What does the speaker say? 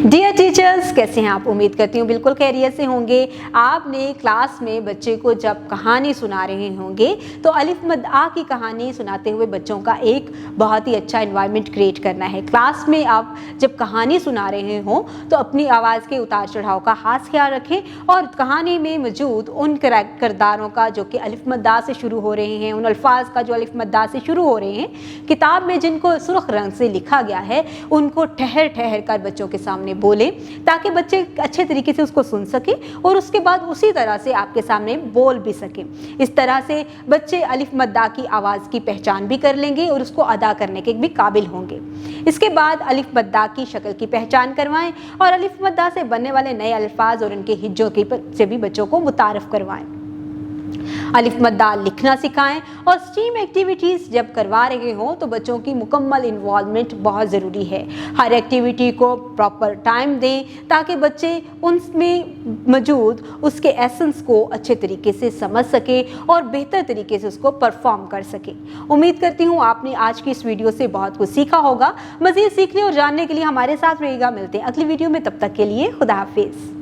Dear teachers, कैसे हैं आप? उम्मीद करती हूँ बिल्कुल खैरियत से होंगे। आपने क्लास में बच्चे को जब कहानी सुना रहे होंगे तो अलिफ मद आ की कहानी सुनाते हुए बच्चों का एक बहुत ही अच्छा एनवायरनमेंट क्रिएट करना है। क्लास में आप जब कहानी सुना रहे हों तो अपनी आवाज़ के उतार चढ़ाव का खास ख्याल रखें और कहानी में मौजूद उन किरदारों का जो कि अलिफ मद आ से शुरू हो रहे हैं, उन अल्फाज का जो अलिफ मद आ से शुरू हो रहे हैं, किताब में जिनको सुर्ख रंग से लिखा गया है उनको ठहर ठहर कर बच्चों के सामने बोले ताकि बच्चे अच्छे तरीके से उसको सुन सके और उसके बाद उसी तरह से आपके सामने बोल भी सके। इस तरह से बच्चे अलिफ मद आ की आवाज़ की पहचान भी कर लेंगे और उसको अदा करने के भी काबिल होंगे। इसके बाद अलिफ मद आ की शक्ल की पहचान करवाएं और अलिफ मद आ से बनने वाले नए अल्फाज और उनके हिज्जों से भी बच्चों को मुतारफ करवाएं। अलिफ मद आ लिखना सिखाएं और स्टीम एक्टिविटीज़ जब करवा रहे हों तो बच्चों की मुकम्मल इन्वॉल्वमेंट बहुत ज़रूरी है। हर एक्टिविटी को प्रॉपर टाइम दें ताकि बच्चे उनमें मौजूद उसके एसेंस को अच्छे तरीके से समझ सके और बेहतर तरीके से उसको परफॉर्म कर सके। उम्मीद करती हूँ आपने आज की इस वीडियो से बहुत कुछ सीखा होगा। मज़ीद सीखने और जानने के लिए हमारे साथ रहिएगा। मिलते हैं अगली वीडियो में, तब तक के लिए खुदा हाफिज़।